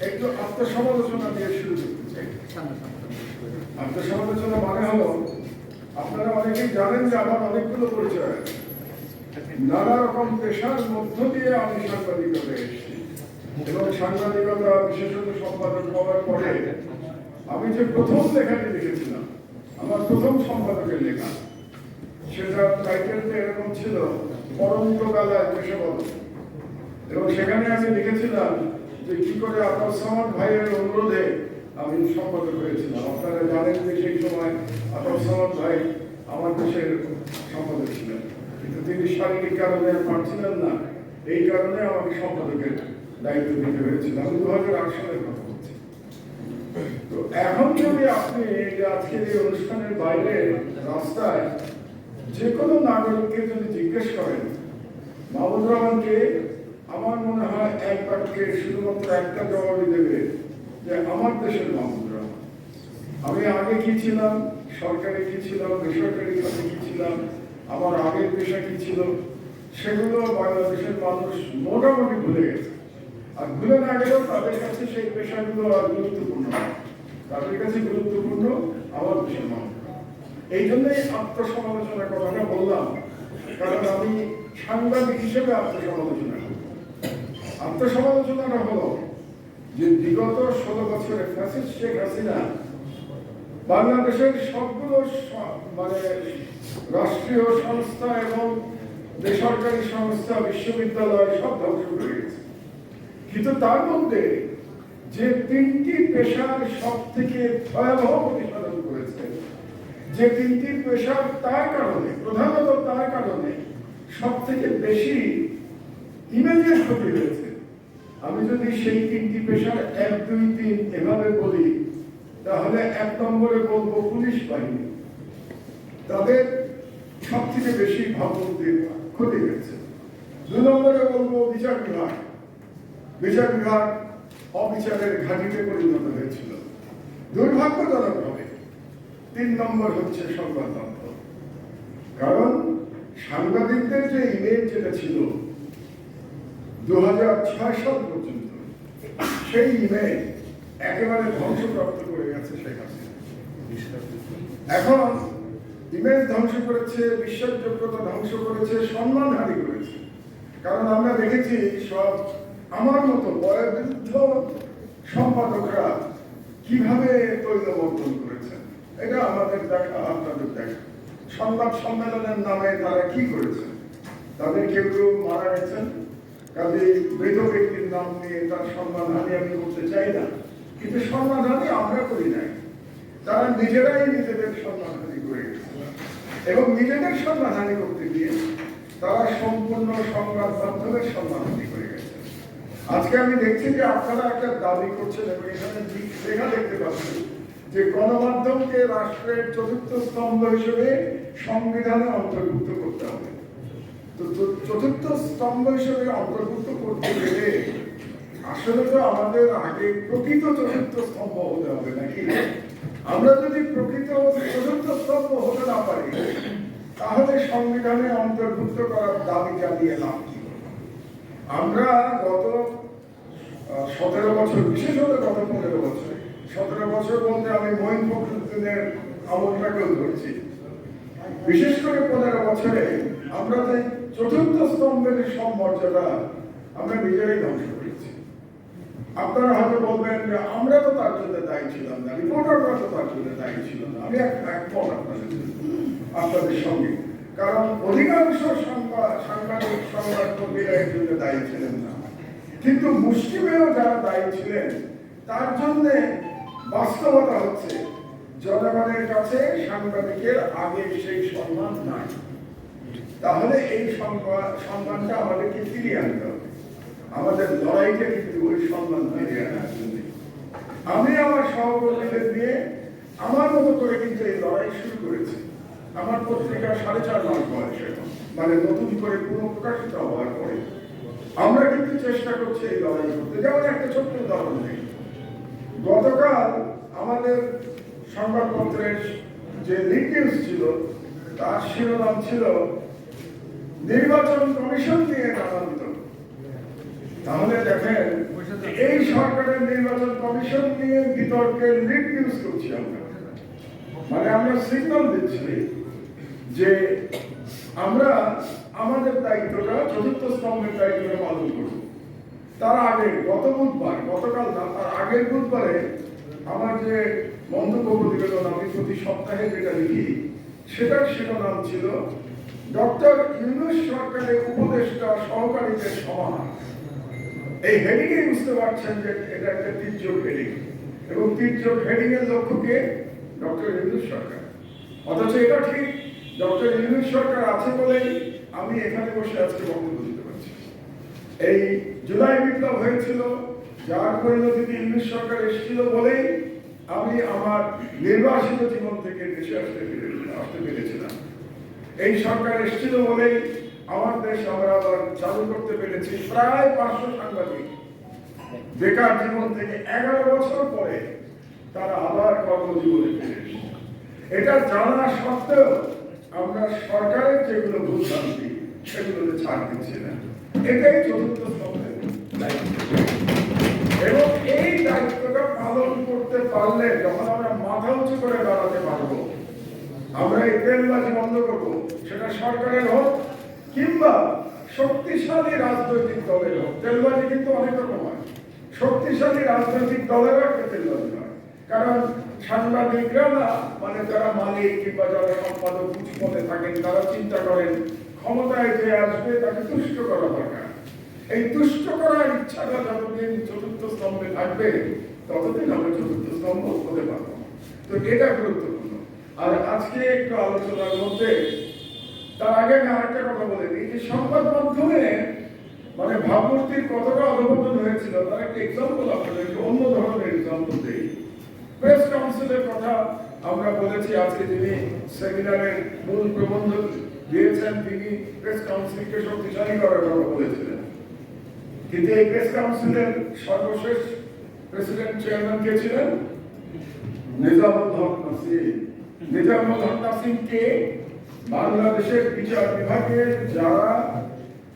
একটু আত্মসমালোচনা দিয়ে শুরু করতে চাই। আত্মসমালোচনা মানে হলো, আপনারা অনেকেই জানেন যে আমার অনেকগুলো পরিচয় আছে। নানা রকম পেশার মধ্য দিয়ে আমি সাংবাদিকতা এসেছি এবং সাংবাদিকতা বিশেষত সম্পাদক হওয়ার পরে আমি যে প্রথম লেখাটি লিখেছিলাম, আমার প্রথম সম্পাদকের লেখা, সেটার টাইটেলটা এরকম ছিল পরন্ত বেলায় পেশাবদ্ধ। এবং সেখানে আমি লিখেছিলাম যে কি করে আতাউর সামাদ ভাইয়ের অনুরোধে আমি সম্পাদক হয়েছিলাম। আপনারা জানেন যে সেই সময় আতাউর সামাদ ভাই আমার দেশের সম্পাদক ছিলেন, কিন্তু তিনি শারীরিক কারণে পারছিলেন না। এই কারণে আমাকে সম্পাদকের দায়িত্ব দিতে হয়েছিল। আমি 2008 সালের কথা বলছি। তো এখন যদি আপনি আজকের এই অনুষ্ঠানের বাইরে রাস্তায় যে কোনো নাগরিককে যদি জিজ্ঞেস করেন মাহমুদুর রহমানকে, আমার মনে হয় এক বাক্যে শুধুমাত্র একটা জবাবই দেবে যে আমার দেশের মাহমুদুর রহমান। আমি আগে কি ছিলাম, সরকারি কি ছিলাম, বেসরকারি খাতে কি ছিলাম, আমার আগের পেশা কি ছিল, সেগুলো বাংলাদেশের মানুষ মোটামুটি ভুলে গেছে। আর ভুলে না গেলেও তাদের কাছে সেই পেশাগুলো আর গুরুত্বপূর্ণ নয়। তাদের কাছে গুরুত্বপূর্ণ আমার দেশের মানুষ। এই জন্যই আত্মসমালোচনার কথাটা বললাম, কারণ আমি সাংবাদিক হিসেবে আত্মসমালোচনা করি। আত্মসমালোচনাটা হলো যে বিগত 16 বছরে ফ্যাসিস্ট শেখ হাসিনা বাংলাদেশের সবগুলো মানে রাষ্ট্রীয় সংস্থা এবং বেসরকারি সংস্থা, বিশ্ববিদ্যালয় সব ধ্বংস করে গেছে। কিন্তু তার মধ্যে যে 3টি পেশার সব থেকে ভয়াবহ প্রতিপাদন করেছে, যে 3টি পেশার তার কারণে, প্রধানত তার কারণে সব থেকে বেশি ইমেজের ক্ষতি হয়েছে, আমি যদি সেই 3টি পেশার 1, 2, 3 এভাবে বলি, তাহলে 1 নম্বরে বলবো পুলিশ বাহিনী। তাদের সব থেকে বেশি ভাবমূর্তির ক্ষতি হয়েছে। 2 নম্বরে বলবো বিচার বিভাগ। বিচার বিভাগ অবিচারের ঘাঁটিতে পরিণত হয়েছিল দুর্ভাগ্যজনকভাবে। 3 নম্বর হচ্ছে সংবাদতন্ত্র। কারণ সাংবাদিকদের যে ইমেজ যেটা ছিল 2006 সাল পর্যন্ত, সেই ইমেজ একেবারে ধ্বংসপ্রাপ্ত করে গেছে শেখ হাসিনা। এখন ইমেজ ধ্বংস করেছে, বিশ্বাসযোগ্যতা ধ্বংস করেছে, সম্মানহানি করেছে। কারণ আমরা দেখেছি সব আমার মতো বয়োবৃদ্ধ সম্পাদকরা কিভাবে তৈলবর্ধন করেছেন। এটা আমাদের দেখা, আপনাদের দেখা। সংবাদ সম্মেলনের নামে তারা কি করেছেন, তাদের কেউ কেউ মারা গেছেন। কাজে মৃত ব্যক্তির নাম নিয়ে তার সম্মানহানি আমি করতে চাই না, কিন্তু সম্মানহানি আমরা করি নাই, তারা নিজেরাই নিজেদের সম্মানহানি করে গেছে। এবং নিজেদের সম্মানহানি করতে গিয়ে তারা সম্পূর্ণ সংবাদ মাধ্যমের সম্মানহানি করে গেছে। আজকে আমি দেখছি যে আপনারা একটা দাবি করছেন এবং এখানে লেখা দেখতে পাচ্ছেন যে গণমাধ্যমকে রাষ্ট্রের 4র্থ স্তম্ভ হিসেবে সংবিধানে অন্তর্ভুক্ত করতে হবে। তো 4র্থ স্তম্ভ হিসেবে অন্তর্ভুক্ত করতে গেলে আসলে তো আমাদের আগে প্রকৃত 4র্থ স্তম্ভ হতে হবে নাকি? আমরা যদি প্রকৃত 4র্থ স্তম্ভ হতে না পারি, তাহলে সংবিধানে অন্তর্ভুক্ত করার দাবি জানিয়ে লাভ কি? আমরা গত 17 বছর, বিশেষত গত 15 বছর, 17 বছর বলতে আমি মঈন ফখরুদ্দিনের আমলটাকেও ধরছি, বিশেষ করে 15 বছরে আমরা যে 4র্থ স্তম্ভের সব মর্যাদা আমরা নিজেরাই ধ্বংস করেছি। আপনারা হয়তো বলবেন যে আমরা তো তার জন্য দায়ী ছিলাম না, রিপোর্টাররা তো তার জন্য দায়ী ছিল না। আমি একমত আপনাদের সঙ্গে, কারণ অধিকাংশ সাংবাদিক সংবাদকর্মীরা এর জন্য দায়ী ছিলেন না। কিন্তু মুসলিমেও যারা দায়ী ছিলেন, তার জন্য বাস্তবতা হচ্ছে জনগণের কাছে সাংবাদিকের আগে সেই সম্মান নাই। তাহলে এই সম্মানটা আমাদেরকে ফিরিয়ে আনতে হবে। আমাদের লড়াইটা কিন্তু ওই সম্মান ফিরিয়ে আনার জন্য। আমি আমার সহকর্মীদের দিয়ে আমার মতো করে কিন্তু এই লড়াই শুরু করেছি। আমার পত্রিকা 4.5 মাস বয়স এখন, মানে নতুন করে পুনঃপ্রকাশিত হওয়ার পরে আমরা কিন্তু চেষ্টা করছি এই লড়াই করতে। যেমন একটা ছোট্ট উদাহরণ দিই, গতকাল আমাদের সংবাদপত্রের যে লিড নিউজ ছিল, তার শিরোনাম ছিল নির্বাচন কমিশন নিয়ে নানা বিতর্ক। তাহলে দেখেন এই সরকারের নির্বাচন কমিশন নিয়ে বিতর্কের লিড নিউজ করছি আমরা। মানে আমরা সিগন্যাল দিচ্ছি যে আমরা আমাদের দায়িত্বটা, চতুর্থ স্তম্ভের দায়িত্বটা পালন করব। তার আগে গতকাল না, তার আগের বুধবারে আমার যে মন্তব্য প্রতিবেদন আমি প্রতি সপ্তাহে যেটা লিখি, সেটার শিরোনাম ছিল ডক্টর ইউনূস সরকারের উপদেষ্টা সহকারীদের সমাহার। এই হেডিং এ বুঝতে পারছেন যে এটা একটা তির্যক হেডিং, এবং তির্যক হেডিং এর লক্ষ্যকে ডক্টর ইউনূস সরকার। অথচ এটা ঠিক, ডক্টর ইউনূস সরকার আছে বলেই আমি এখানে বসে আজকে বক্তব্য দিতে পারছি। এই জুলাই বিপ্লব হয়েছিল, যার পরিণতিতে ইউনূস সরকার এসেছিল বলেই আমি আমার নির্বাসিত জীবন থেকে দেশে আসতে পেরেছিলাম। এই সরকার এসেছিল বলেই আমার দেশ আমরা আবার চালু করতে পেরেছি। প্রায় 500 সাংবাদিক বেকার জীবন থেকে 11 বছর পরে তারা আবার কর্মজীবনে ফিরে এসেছে। এটা জানা সত্ত্বেও আমরা সরকারের যেগুলো ভুলভ্রান্তি সেগুলোতে ছাড় দিচ্ছি না। এটাই চতুর্থ স্তম্ভের দায়িত্ব, এবং এই দায়িত্বটা পালন করতে পারলে যখন আমরা মাথা উঁচু করে দাঁড়াতে পারবো, আমরা এই তেলবাজি বন্ধ করবো, সেটা সরকারের হোক কিংবা শক্তিশালী রাজনৈতিক দলের হোক। তেলবাজি কিন্তু অনেক রকম হয়, শক্তিশালী রাজনৈতিক দলেরও একটা তেলবাজি হয়। কারণ সাংবাদিকরা না, মানে যারা মালিক কিংবা যারা সম্পাদক উঁচু পদে থাকেন, তারা চিন্তা করেন ক্ষমতায় যে আসবে তাকে তুষ্ট করা দরকার। এই তুষ্ট করার ইচ্ছাটা যতদিন চতুর্থ স্তম্ভে থাকবে, ততদিন আমরা চতুর্থ স্তম্ভ হতে পারবো। তো এটা গুরুত্বপূর্ণ। আর আজকে একটু আলোচনার মধ্যে তার আগে আমি আরেকটা কথা বলে দিই যে সংবাদ মাধ্যমে মানে ভাবমূর্তির কতটা অধপতন হয়েছিল তার একটা এক্সাম্পল আপনাদেরকে অন্য ধরনের এক্সাম্পল দেই। প্রেস কাউন্সিলের কথা আমরা বলেছি, আজকে যিনি সেমিনারের মূল প্রবন্ধ দিয়েছেন তিনি প্রেস কাউন্সিলকে শক্তিশালী করার কথা বলেছিলেন। কিন্তু এই প্রেস কাউন্সিলের সর্বশেষ প্রেসিডেন্ট চেয়ারম্যান কে ছিলেন? নিজামুল হক নাসিম। নিজামুল হক নাসিমকে বাংলাদেশের বিচার বিভাগের যারা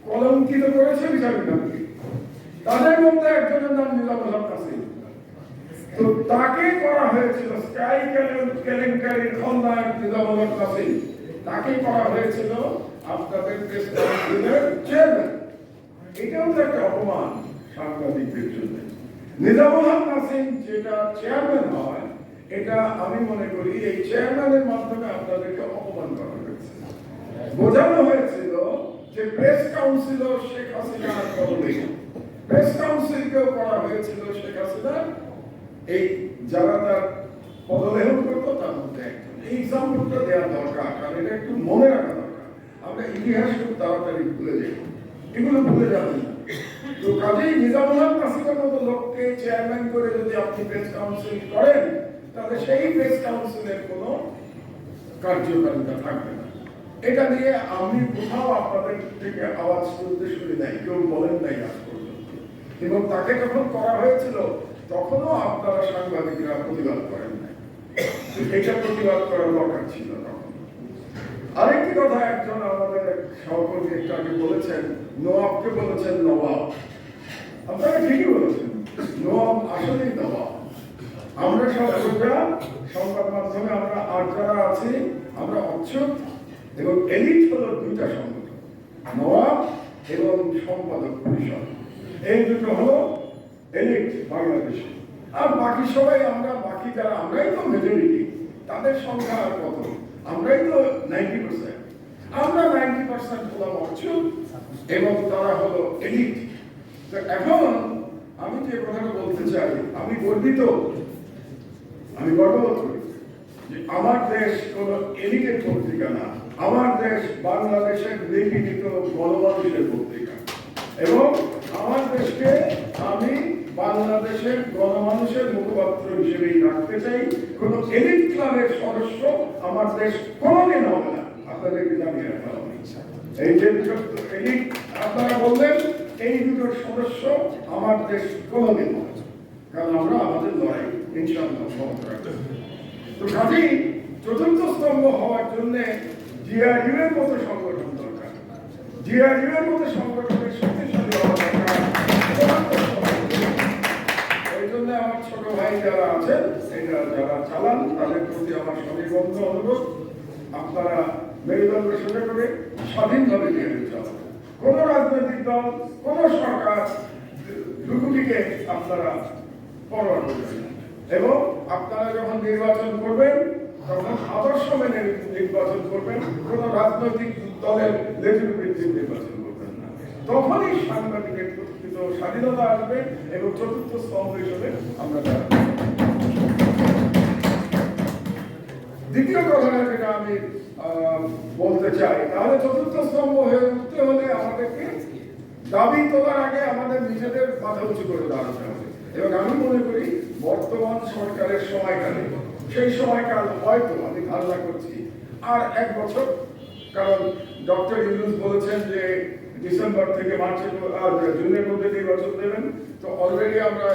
কলঙ্কিত করেছে বিচার বিভাগকে, তাদের মধ্যে একজনের নাম নিজামুল হক নাসিম। তো তাকে করা হয়েছিল স্কাই কেলেঙ্কারির খলনায়ক নিজামুল হক নাসিম, তাকে করা হয়েছিল আপনাদের প্রেস কাউন্সিলের চেয়ারম্যান। এটাও তো একটা অপমান সাংবাদিকদের জন্য। নিজামুল হক নাসিম যেটা চেয়ারম্যান হয়, এটা আমি মনে করি এই চেয়ারম্যানের মাধ্যমে আপনাদেরকে অপমান করা হয়েছে। বোঝানো হয়েছিল যে প্রেস কাউন্সিল শেখ হাসিনার বদলে প্রেস কাউন্সিলকেও করা হয়েছিল শেখ হাসিনা এই যারা তার পদলেহন করতো তার মধ্যে একজন। এই এক্সাম্পলটা দেওয়া দরকার, কারণ এটা একটু মনে রাখা দরকার। আমরা ইতিহাস খুব তাড়াতাড়ি ভুলে যাই, এগুলো ভুলে যাবেন না। তো কাজেই নিজামুল হক নাসিমের মতো লোককে চেয়ারম্যান করে যদি আপনি প্রেস কাউন্সিল করেন, তাহলে সেই প্রেস কাউন্সিলের কোনো কার্যকারিতা থাকবে না। এটা নিয়ে আমি কোথাও আপনাদের থেকে আওয়াজ তুলতে শুনি নাই, কেউ বলেন নাই আজ পর্যন্ত। এবং তাকে যখন করা হয়েছিল তখনও আপনারা সাংবাদিকরা প্রতিবাদ করেন নাই। এটা প্রতিবাদ করার দরকার ছিল তখন। আরেকটি কথা একজন আমাদের সহকর্মী একটু আগে বলেছেন, নওয়াবকে বলেছেন নবাব। আপনারা ঠিকই বলেছেন, নওয়াব আসলেই নবাব। আমরা সব সংবাদ মাধ্যমে আমরা আর যারা আছি আমরা অচ্ছুত, এবং এলিট হলো দুইটা সংগঠন, নওয়াব এবং সম্পাদক পরিষদ। এই দুটো হলো এলিট বাংলাদেশে। আর বাকি সবাই আমরা, বাকি যারা আমরাই তো মেজরিটি, তাদের সংখ্যা আর কত? আমরাই তো 90%। আমরা 90% হলাম অচ্ছুত এবং তারা হলো এলিট। তো এখন আমি যে কথাটা বলতে চাই, আমি গর্বিত, আমি গর্ববোধ করি যে আমার দেশ কোন এলিটের পত্রিকা না। আমার দেশ বাংলাদেশের নিপীড়িত গণমানুষের পত্রিকা, এবং আমার দেশকে আমি বাংলাদেশের গণমানুষের মুখপাত্র হিসেবেই রাখতে চাই। কোন এলিট ক্লাবের সদস্য আমার দেশ কোনোদিন হবে না, আপনাদেরকে জানিয়ে রাখা হবে। এই যে এলিট আপনারা বললেন, এই দুটোর সদস্য আমার দেশ কোনোদিন হবে না, কারণ আমরা আমাদের লড়াই ইনশাআল্লাহ অব্যাহত রাখবো। তো কাজেই চতুর্থ স্তম্ভ হওয়ার জন্য জিআরইউ এর মতো সংগঠন দরকার, জিআরইউ এর মতো সংগঠনের শক্তিশালী হওয়া দরকার। আমার ছোট ভাই যারা আছেন, এটা যারা চালান তাদের প্রতি আমার সনিবদ্ধ অনুরোধ, আপনারা মেরুদণ্ড সোজা করে স্বাধীনভাবে নিয়ে চালাবেন। কোন রাজনৈতিক দল, কোন সরকার দুটিকে আপনারা পরোয়া করবেন না। এবং আপনারা যখন নির্বাচন করবেন তখন আদর্শ মেনে নির্বাচন করবেন, কোন রাজনৈতিক দলের লেজুর ভিত্তিক নির্বাচন করবেন না। তখনই সাংবাদিকের প্রকৃত স্বাধীনতা আসবে এবং চতুর্থ স্তম্ভ হিসেবে আমরা দাঁড়াবো। দ্বিতীয় কথাটা যেটা আমি বলতে চাই, তাহলে চতুর্থ স্তম্ভ হয়ে উঠতে হলে আমাদেরকে দাবি তোলার আগে আমাদের নিজেদের মাথা উঁচু করে দাঁড়াতে হবে। এবং আমি মনে করি বর্তমান সরকারের সময়কালে, সেই সময়কাল হয়তো আমি ধারণা করছি আর 1 বছর, কারণ ডক্টর ইউনূস বলেছেন যে ডিসেম্বর থেকে জুনের মধ্যে নির্বাচন দেবেন, তো অলরেডি আমরা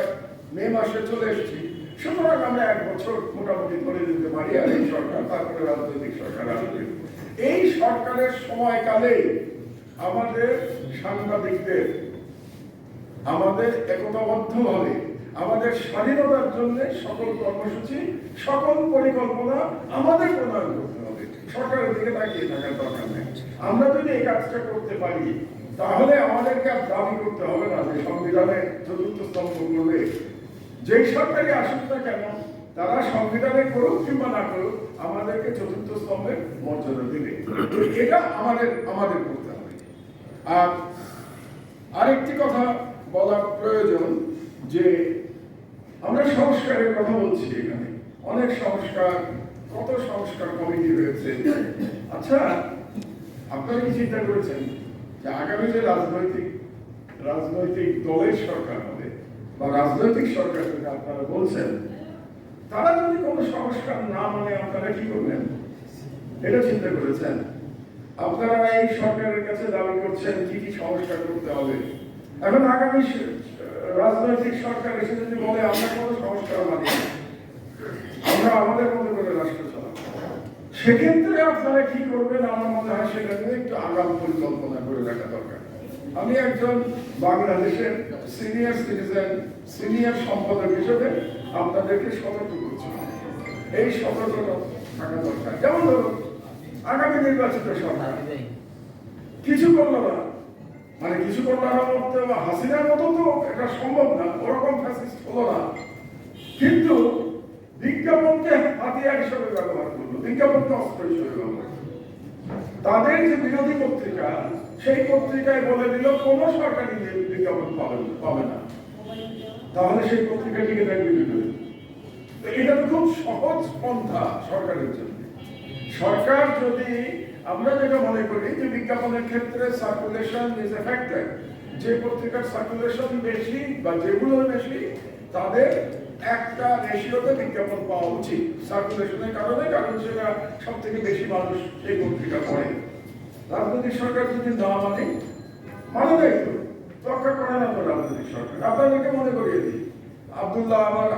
মে মাসে চলে এসেছি। সুতরাং আমরা 1 বছর মোটামুটি ধরে দিতে পারি, আর এই সরকার, তারপরে রাজনৈতিক সরকার আসবে। এই সরকারের সময়কালে আমাদের সাংবাদিকদের আমাদের একতাবদ্ধভাবে আমাদের স্বাধীনতার জন্য সকল কর্মসূচি, সকল পরিকল্পনা আমাদের প্রণয়ন করতে হবে। সরকারের দিকে তাকিয়ে থাকার দরকার নেই। আমরা যদি এই কাজটা করতে পারি তাহলে আমাদেরকে আর দাবি করতে হবে না যে সংবিধানে চতুর্থ স্তম্ভ করলে যেই সরকারই আসুক না কেন তারা সংবিধানে করুক কিংবা না করুক আমাদেরকে চতুর্থ স্তম্ভের মর্যাদা দিবে। এটা আমাদের করতে হবে। আর আরেকটি কথা বলা প্রয়োজন যে আমরা সংস্কারের কথা বলছি, এখানে অনেক সংস্কার, কত সংস্কার কমিটি রয়েছে। আচ্ছা, আপনারা কি চিন্তা করেছেন যে আগামী যে রাজনৈতিক দলের সরকার হবে বা রাজনৈতিক সরকার যেটা আপনারা বলছেন, তারা যদি কোনো সংস্কার না মানে আপনারা কি করবেন? এটা চিন্তা করেছেন? আপনারা এই সরকারের কাছে দাবি করছেন কি কি সংস্কার করতে হবে। এখন আগামী রাজনৈতিক সরকার এসে যদি বলে আমরা কোনো সংস্কার মানি না, আমরা আমাদের মতো করে রাষ্ট্র চালাবো, সেক্ষেত্রে আপনারা কি করবেন? আমার মনে হয় সেটা নিয়ে একটু আগাম পরিকল্পনা করে রাখা দরকার। আমি একজন বাংলাদেশের সিনিয়র সিটিজেন, সিনিয়র সম্পাদক হিসেবে আপনাদেরকে সতর্ক করছি, এই সতর্কতা থাকা দরকার। যেমন ধরুন আগামী নির্বাচিত সরকার কিছু করলো না, মানে কিছু করলো না বলতে হাসিনার মতো তো এটা সম্ভব না, ওরকম ফ্যাসিস্ট হলো না, কিন্তু বিজ্ঞাপনকে হাতিয়ার হিসেবে ব্যবহার করলো, বিজ্ঞাপনকে অস্ত্র হিসেবে ব্যবহার করলো। তাদের যে বিরোধী পত্রিকা, সেই পত্রিকায় বলে দিল কোন সরকারি বিজ্ঞাপন পাবে না, তাহলে সেই পত্রিকাটিকে দেখবে কি করে? এটা তো খুব সহজ পন্থা সরকারের জন্য। সরকার যদি, আমরা যেটা মনে করি যে বিজ্ঞাপনের ক্ষেত্রে সার্কুলেশন ইজ এ ফ্যাক্টর, যে পত্রিকার সার্কুলেশন বেশি বা যেগুলো বেশি তাদের একটা রেশিওতে বিজ্ঞাপন পাওয়া উচিত সার্কুলেশনের কারণে, কারণ সেটা সব থেকে বেশি মানুষ এই পত্রিকা পড়ে। রাজনৈতিক সরকার যদি না মানে দায়িত্ব রক্ষা করে না তো রাজনৈতিক সরকার। আপনাদেরকে মনে করিয়ে দিই, আব্দুল্লাহ আমার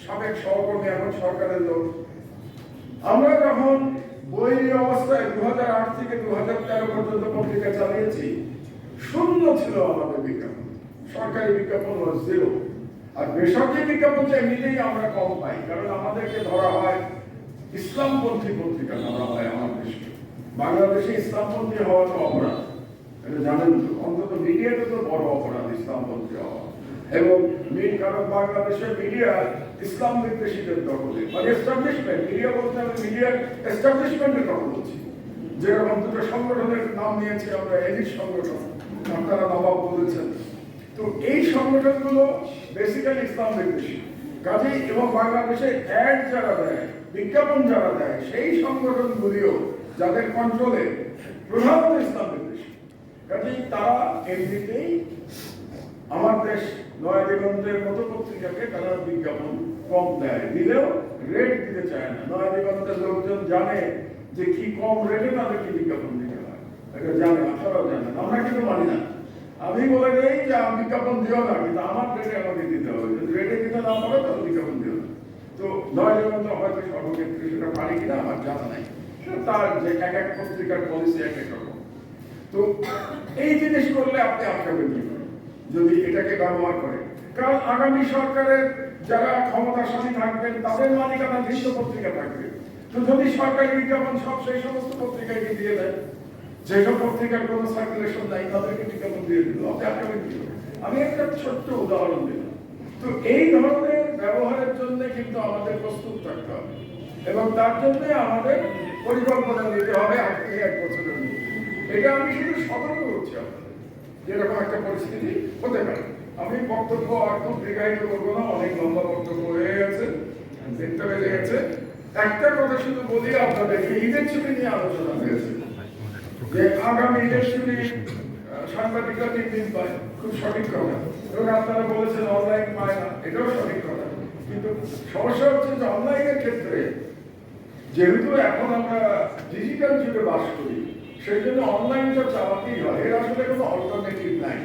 সাবেক সহকর্মী, এখন সরকারের লোক। আমরা যখন বৈরী অবস্থায় 2008 থেকে 2013 পর্যন্ত পত্রিকা চালিয়েছি, শূন্য ছিল আমাদের বিজ্ঞাপন, সরকারি বিজ্ঞাপন ওয়াজ জিরো। আর বেসরকারি বিজ্ঞাপন তো এমনিতেই আমরা কম পাই, কারণ আমাদেরকে ধরা হয় ইসলামপন্থী পত্রিকা ধরা হয়। আমার দেশে, বাংলাদেশে ইসলামপন্থী হওয়া তো অপরাধ, এটা জানেন তো, অন্তত মিডিয়াতে তো বড় অপরাধ ইসলামপন্থী হওয়া। এবং কারণ বাংলাদেশের মিডিয়া ইসলাম বিদ্বেষীদের দখলে, মানে এস্টাবলিশমেন্ট মিডিয়া বলতে আমি মিডিয়ার এস্টাবলিশমেন্টের কথা বলছি। যেরকম দুটো সংগঠনের নাম নিয়েছি আমরা, এলিট সংগঠন, আপনারা নবাব বলেছেন, তো এই সংগঠনগুলো বেসিক্যালি ইসলাম বিদ্বেষী কাজেই। এবং বাংলাদেশে অ্যাড যারা দেয়, বিজ্ঞাপন যারা দেয়, সেই সংগঠনগুলিও যাদের কন্ট্রোলে প্রধানত ইসলাম বিদ্বেষী কাজেই, তারা এমনিতেই আমার দেশ নয়া দিগন্তের মতো পত্রিকাকে তারা বিজ্ঞাপন কম দেয়, দিলেও রেট দিতে চায় না। নয়া দিগন্তের লোকজন জানে যে কি কম রেটে তাদেরকে বিজ্ঞাপন দিতে হয়, এটা জানে, আপনারাও জানেন, আমরা কিন্তু মানি না। আমি বলে দেই যে বিজ্ঞাপন দিও না, কিন্তু আমার রেটে আমাকে দিতে হবে, যদি রেটে দিতে না পারে তাহলে বিজ্ঞাপন দিও না। তো নয়া দিগন্ত হয়তো সর্বক্ষেত্রে সেটা পারে কিনা আমার জানা নাই, তার যে এক এক পত্রিকার পলিসি এক এক রকম। তো এই জিনিস করলে আপনি আটকাবেন কি করে যদি এটাকে ব্যবহার করেন? কাল আগামী সরকারের যারা ক্ষমতাশালী থাকবেন তাদের মালিকানা ভিন্ন পত্রিকা থাকবে। তো যদি সরকারি বিজ্ঞাপন সব সেই সমস্ত পত্রিকাকে দিয়ে দেয়, যেসব পত্রিকার কোনো সার্কুলেশন নাই তাদেরকে বিজ্ঞাপন দিয়ে দিল, আমি একটা ছোট্ট উদাহরণ দিলাম। তো এই ধরনের ব্যবহারের জন্য কিন্তু আমাদের প্রস্তুত থাকতে হবে এবং তার জন্য আমাদের পরিকল্পনা নিতে হবে আগামী 1 বছরের মধ্যে। এটা আমি শুধু সতর্ক করছি আপনাদের, যেরকম একটা পরিস্থিতি হতে পারে। আমি বক্তব্য একদম দীর্ঘায়িত করবো না, অনেক লম্বা বক্তব্য হয়ে গেছে, দেখতে বেড়ে গেছে। একটা কথা শুধু বলি আপনাদেরকে, ঈদের ছুটি নিয়ে আলোচনা হয়েছে যে আগামী ঈদের ছুটি সাংবাদিকরা 3 দিন পায়, খুব সঠিক কথা। এবং আপনারা বলেছেন অনলাইন পায় না, এটাও সঠিক কথা। কিন্তু সমস্যা হচ্ছে যে অনলাইনের ক্ষেত্রে যেহেতু এখন আমরা ডিজিটাল যুগে বাস করি, সেই জন্য অনলাইনটা চালাতেই হয়, এর আসলে কোনো অল্টারনেটিভ নাই।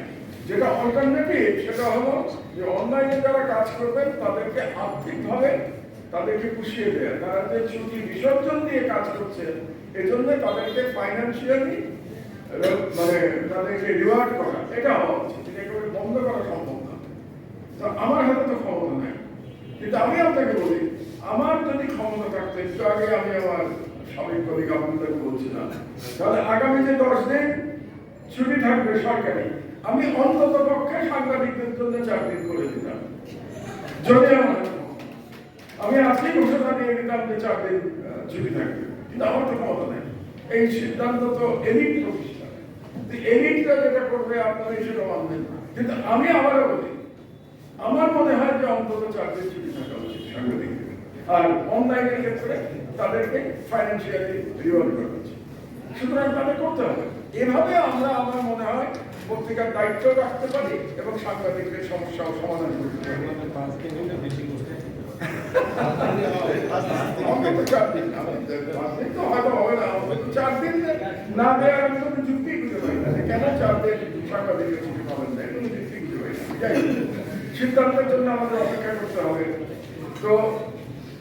যেটা অল্টারনেটিভ সেটা হলো যে অনলাইনে যারা কাজ করবেন তাদেরকে আর্থিকভাবে তাদেরকে পুষিয়ে দেয়। তারা যে ছুটি বিসর্জন দিয়ে কাজ করছে এজন্য তাদেরকে ফাইন্যান্সিয়ালি মানে তাদেরকে রিওয়ার্ড করা, এটা হওয়া উচিত। এটা করে বন্ধ করা সম্ভব না। তো আমার হাতে তো ক্ষমতা নাই, কিন্তু আমি আপনাকে বলি, আমার যদি ক্ষমতা থাকতো, একটু আগে আমি আমার সাবেক কলিগ আপনাদের বলছিলাম, তাহলে আগামী যে 10 দিন ছুটি থাকবে সরকারি, আমি অন্তত পক্ষে সাংবাদিকদের জন্য 4 দিন করে দিতাম। যদি আমি আজকে ঘোষণা দিয়ে দিতাম যে 4 দিন ছুটি থাকবে, কিন্তু আমার তো ক্ষমতা নেই। এই সিদ্ধান্ত তো এলিট প্রতিষ্ঠান, এলিটরা যেটা করবে আপনারা সেটা মানবেন না। কিন্তু আমি আবারও বলি, আমার মনে হয় যে অন্তত 4 দিন ছুটি থাকা উচিত সাংবাদিকদের। আর অনলাইনের ক্ষেত্রে তাদেরকে ফাইন্যান্সিয়ালি রিওয়ার্ড করা উচিত। সুতরাং তাদের করতে হবে। এভাবে আমরা, আমার মনে হয়, পত্রিকার দায়িত্ব রাখতে পারি এবং সাংবাদিকদের সমস্যাও সমাধান করতে পারি। অন্তত 4 দিন, 5 দিন তো হয়তো হবে না, অন্তত 4 দিন না দেওয়ার আমি কোনো যুক্তি খুঁজে পাই না। কেন 4 দিন সাংবাদিকের ছুটি পাবেন না, কোনো যুক্তি খুঁজে পাই না। যাই হোক, সিদ্ধান্তের জন্য আমাদের অপেক্ষা করতে হবে। তো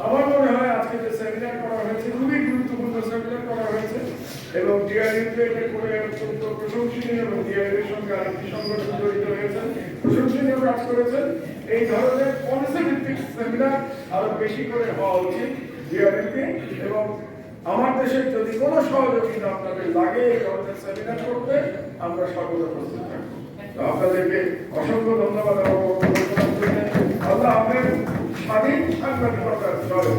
আমার মনে হয় আজকে যে সেমিনার করা হয়েছে, খুবই গুরুত্বপূর্ণ সেমিনার করা হয়েছে এবং ডিআরইউতে এটা করে অত্যন্ত প্রশংসনীয়, এবং ডিআরইউর সঙ্গে আরেকটি সংগঠন জড়িত হয়েছেন, প্রশংসনীয় কাজ করেছেন। এই ধরনের পলিসি ভিত্তিক সেমিনার আরো বেশি করে হওয়া উচিত ডিআরইউতে। এবং আমার দেশের যদি কোনো সহযোগিতা আপনাদের লাগে এই ধরনের সেমিনার করতে, আমরা সর্বদা প্রস্তুত থাকবো। তো আপনাদেরকে অসংখ্য ধন্যবাদ। আল্লাহ হাফেজ। স্বাধীন সাংবাদিকতার জয়।